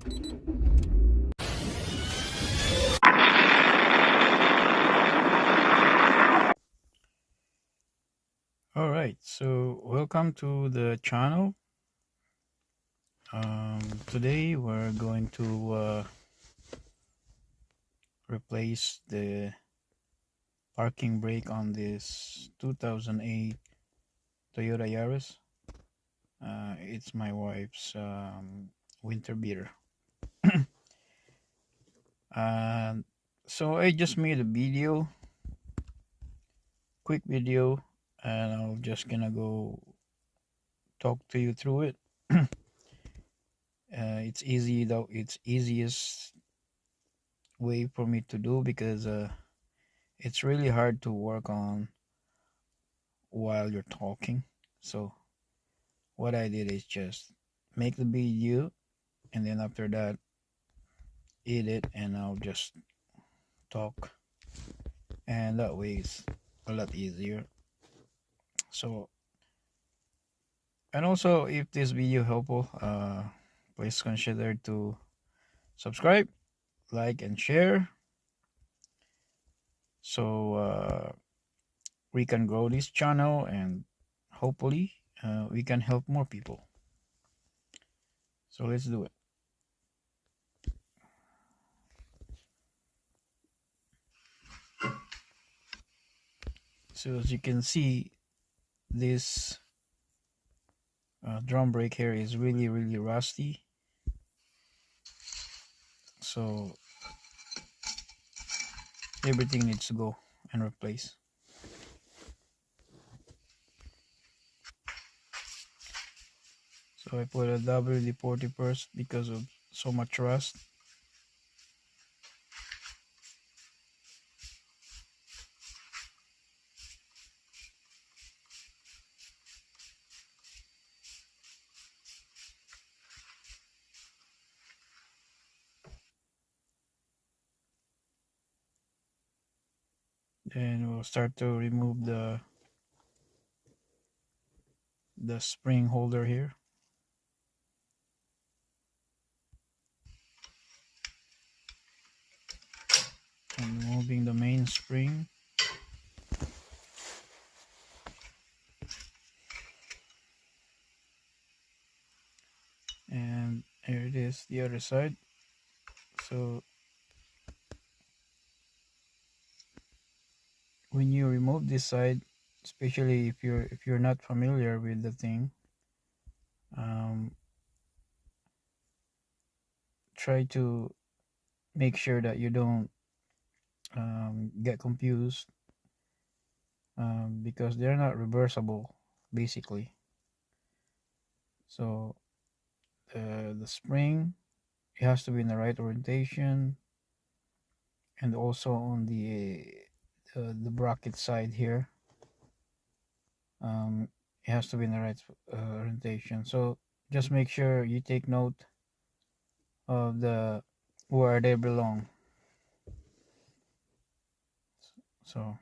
All right, so welcome to the channel. Today we're going to replace the parking brake on this 2008 Toyota Yaris. It's my wife's winter beater. And so I just made a video, quick video, and I'm just gonna go talk to you through it. It's easy though. It's easiest way for me to do because it's really hard to work on while you're talking. So what I did is just make the video, and then after that edit, and I'll just talk, and that way it's a lot easier. So, and also if this video helpful, please consider to subscribe, like, and share, so we can grow this channel, and hopefully we can help more people. So let's do it. So as you can see, this drum brake here is really rusty, so everything needs to go and replace. So I put a WD-40 first because of so much rust. Then we'll start to remove the spring holder here. And removing the main spring. And here it is, the other side. So when you remove this side, especially if you're not familiar with the thing, try to make sure that you don't get confused, because they're not reversible basically. So the spring, it has to be in the right orientation, and also on the bracket side here, it has to be in the right orientation. So just make sure you take note of the where they belong. So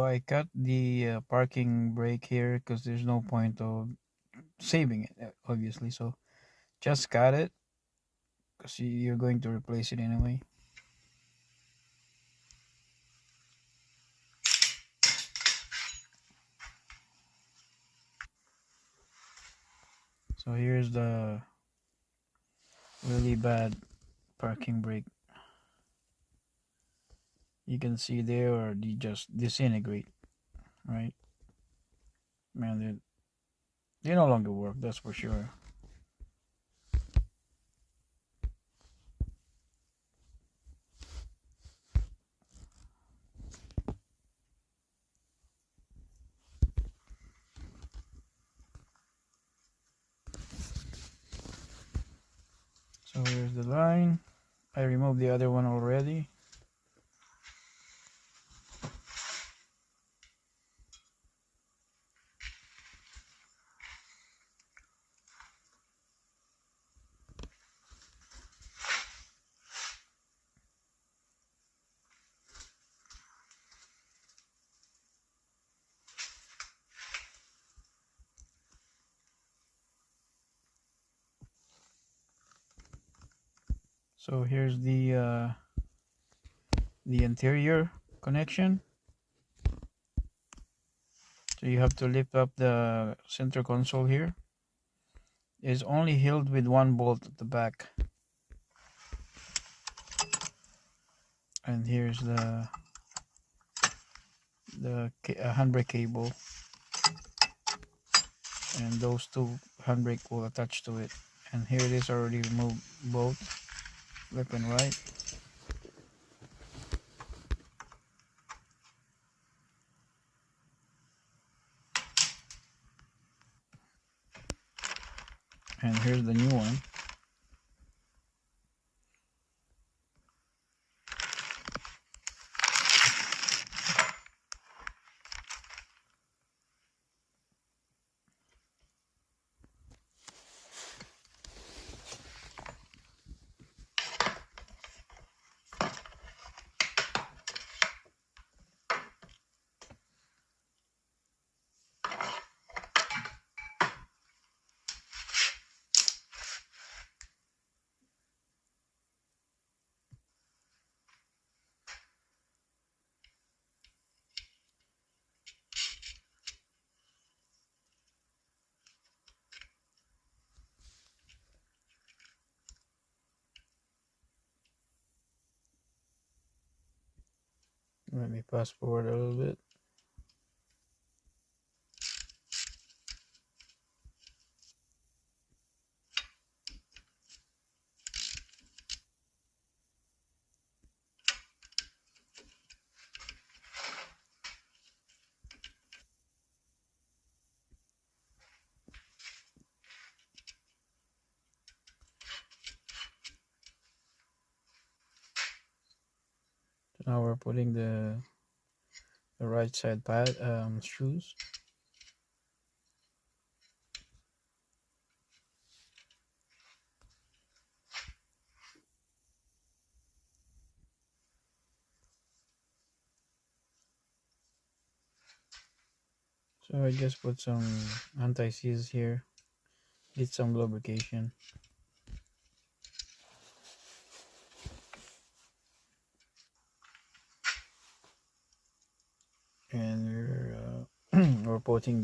I cut the parking brake here because there's no point of saving it, obviously. So just cut it because you're going to replace it anyway. So here's the really bad parking brake. You can see there, or they just disintegrate, right? Man, they no longer work, that's for sure. So here's the line. I removed the other one already. So here's the interior connection. So you have to lift up the center console here. It's only held with one bolt at the back. And here's the handbrake cable, and those two handbrake will attach to it. And here it is already removed both left and right. And here's the new one. Let me fast forward a little bit. So now we're putting the right side pad shoes. So I just put some anti-seize here. Did some lubrication. And we're putting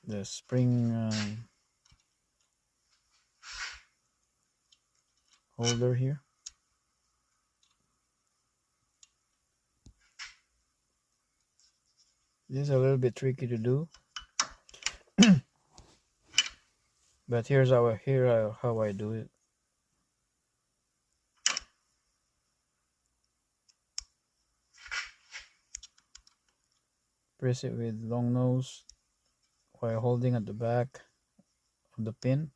the spring holder here. This is a little bit tricky to do, but here's how I do it. Press it with long nose while holding at the back of the pin,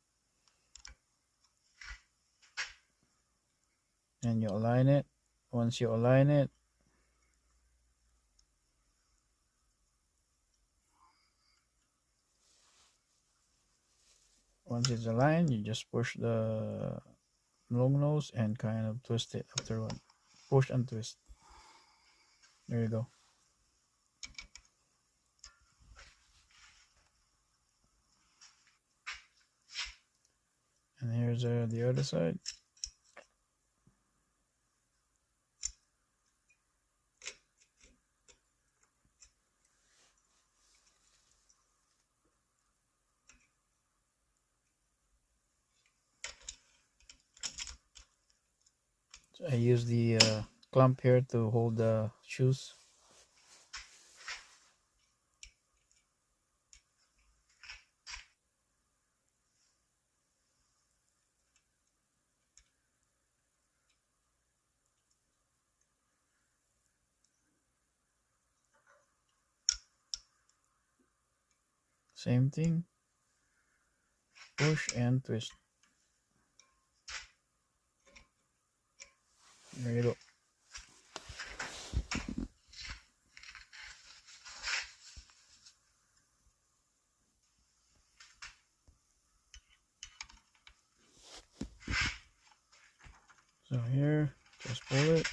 and you align it. Once you align it, once it's aligned, you just push the long nose and kind of twist it afterward. Push and twist. There you go. And here's the other side. So I use the clamp here to hold the shoes. Same thing. Push and twist. There you go. So here, just pull it,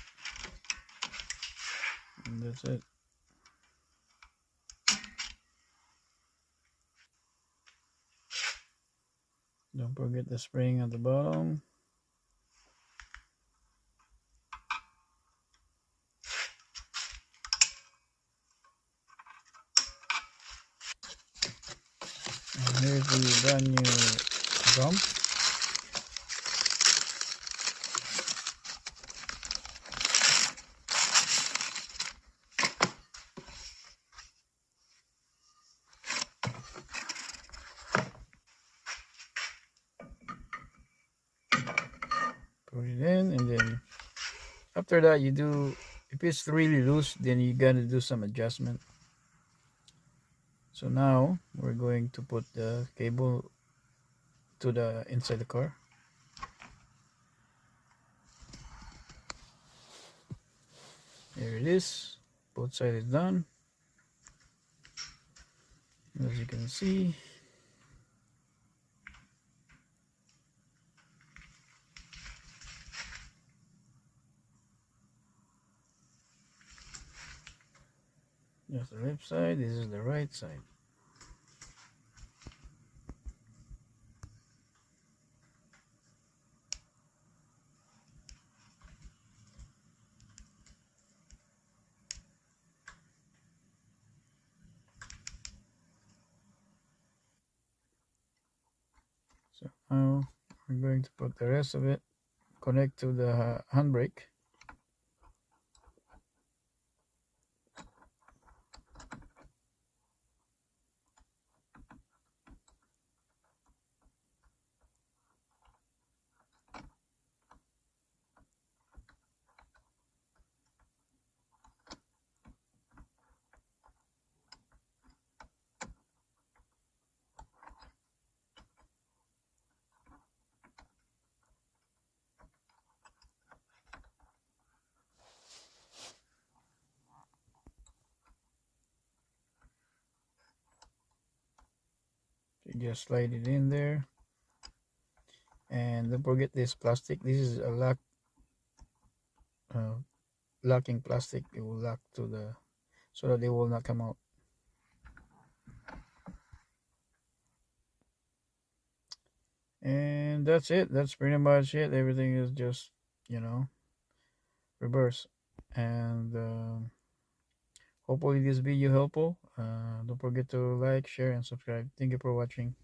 and that's it. Don't forget the spring at the bottom. And here's the brand new drum. Put it in, and then after that you do, if it's really loose, then you gotta do some adjustment. So now we're going to put the cable to the inside the car. There it is. Both sides is done. As you can see. That's the left side. This is the right side. So now we're going to put the rest of it, connect to the handbrake. You just slide it in there. And don't forget this plastic. This is a uh, locking plastic. It will lock to the, so that they will not come out. And that's it. That's pretty much it. Everything is just, you know, reverse. And hopefully this video helpful. Don't forget to like, share, and subscribe. Thank you for watching.